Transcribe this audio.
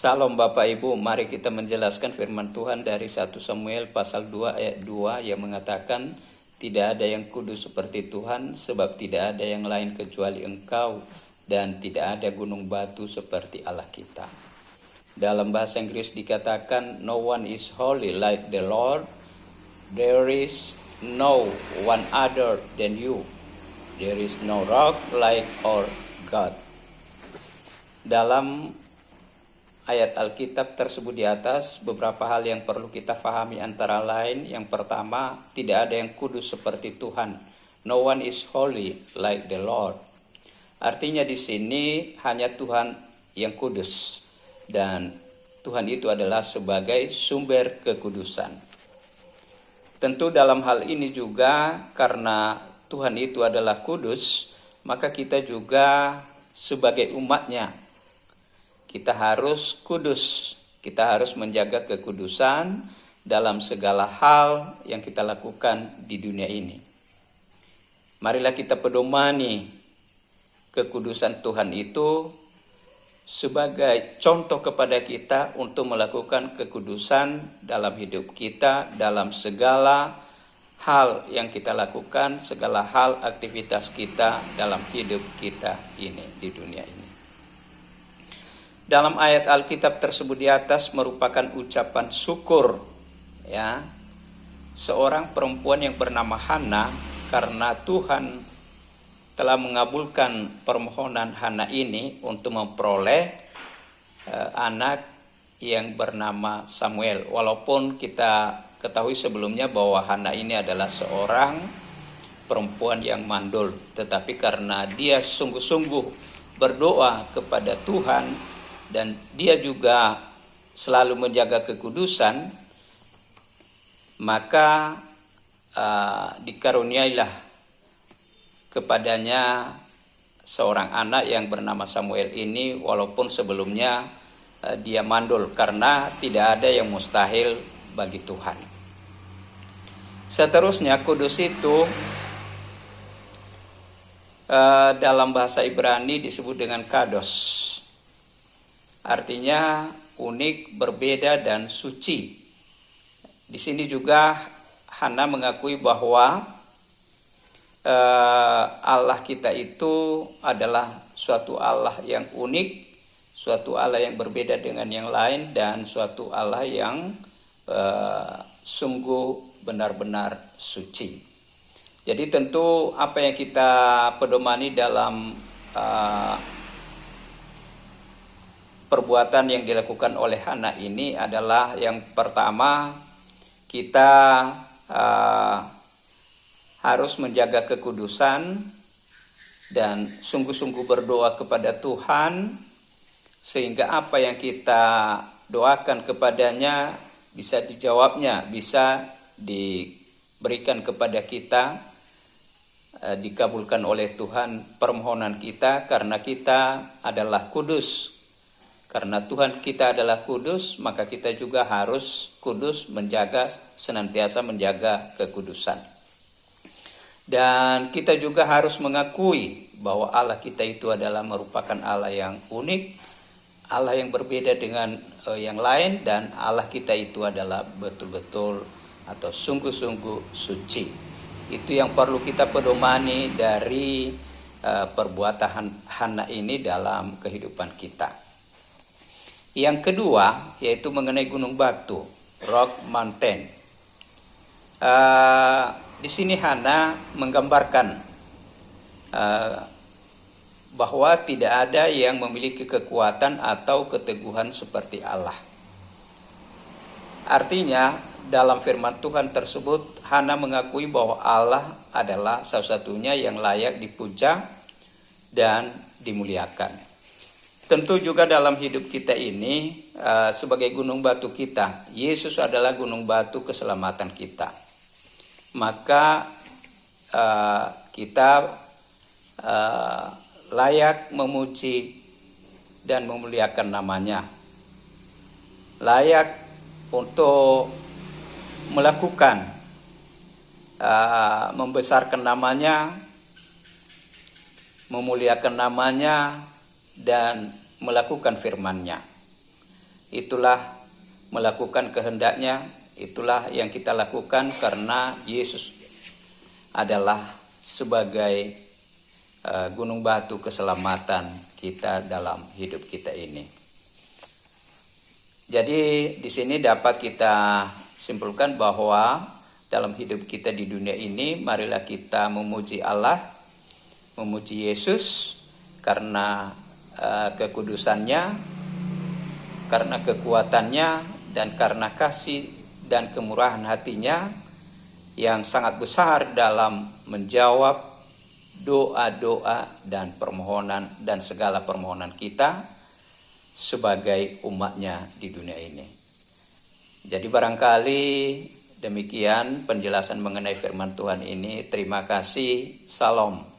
Salam Bapak Ibu, mari kita menjelaskan firman Tuhan dari 1 Samuel pasal 2 ayat 2 yang mengatakan, tidak ada yang kudus seperti Tuhan, sebab tidak ada yang lain kecuali Engkau, dan tidak ada gunung batu seperti Allah kita. Dalam bahasa Inggris dikatakan, no one is holy like the Lord, there is no one other than you, there is no rock like our God. Dalam ayat Alkitab tersebut di atas, beberapa hal yang perlu kita pahami antara lain. Yang pertama, tidak ada yang kudus seperti Tuhan. No one is holy like the Lord. Artinya di sini hanya Tuhan yang kudus. Dan Tuhan itu adalah sebagai sumber kekudusan. Tentu dalam hal ini juga karena Tuhan itu adalah kudus, maka kita juga sebagai umatnya, kita harus kudus, kita harus menjaga kekudusan dalam segala hal yang kita lakukan di dunia ini. Marilah kita pedomani kekudusan Tuhan itu sebagai contoh kepada kita untuk melakukan kekudusan dalam hidup kita, dalam segala hal yang kita lakukan, segala hal aktivitas kita dalam hidup kita ini di dunia ini. Dalam ayat Alkitab tersebut di atas merupakan ucapan syukur, ya, seorang perempuan yang bernama Hana, karena Tuhan telah mengabulkan permohonan Hana ini untuk memperoleh anak yang bernama Samuel. Walaupun kita ketahui sebelumnya bahwa Hana ini adalah seorang perempuan yang mandul, tetapi karena dia sungguh-sungguh berdoa kepada Tuhan dan dia juga selalu menjaga kekudusan, maka dikaruniailah kepadanya seorang anak yang bernama Samuel ini, walaupun sebelumnya dia mandul, karena tidak ada yang mustahil bagi Tuhan. Seterusnya, kudus itu dalam bahasa Ibrani disebut dengan kados. Artinya unik, berbeda, dan suci. Di sini juga Hana mengakui bahwa Allah kita itu adalah suatu Allah yang unik, suatu Allah yang berbeda dengan yang lain, dan suatu Allah yang sungguh benar-benar suci. Jadi tentu apa yang kita pedomani dalam perbuatan yang dilakukan oleh Hana ini adalah, yang pertama, kita harus menjaga kekudusan dan sungguh-sungguh berdoa kepada Tuhan, sehingga apa yang kita doakan kepadanya bisa dijawabnya, bisa diberikan kepada kita, dikabulkan oleh Tuhan permohonan kita, karena kita adalah kudus. Karena Tuhan kita adalah kudus, maka kita juga harus kudus, senantiasa menjaga kekudusan. Dan kita juga harus mengakui bahwa Allah kita itu adalah merupakan Allah yang unik, Allah yang berbeda dengan yang lain, dan Allah kita itu adalah betul-betul atau sungguh-sungguh suci. Itu yang perlu kita pedomani dari perbuatan Hana ini dalam kehidupan kita. Yang kedua, yaitu mengenai gunung batu, rock mountain. Di sini Hana menggambarkan bahwa tidak ada yang memiliki kekuatan atau keteguhan seperti Allah. Artinya, dalam firman Tuhan tersebut, Hana mengakui bahwa Allah adalah satu-satunya yang layak dipuja dan dimuliakan. Tentu juga dalam hidup kita ini, sebagai gunung batu kita, Yesus adalah gunung batu keselamatan kita. Maka kita layak memuji dan memuliakan namanya. Layak untuk melakukan, membesarkan namanya, memuliakan namanya, dan melakukan firman-Nya. itulah melakukan kehendaknya, itulah yang kita lakukan karena Yesus adalah sebagai gunung batu keselamatan kita dalam hidup kita ini. Jadi di sini dapat kita simpulkan bahwa dalam hidup kita di dunia ini, marilah kita memuji Allah, memuji Yesus karena kekudusannya, karena kekuatannya, dan karena kasih dan kemurahan hatinya yang sangat besar dalam menjawab doa-doa dan permohonan dan segala permohonan kita sebagai umatnya di dunia ini. Jadi barangkali demikian penjelasan mengenai firman Tuhan ini. Terima kasih. Salam.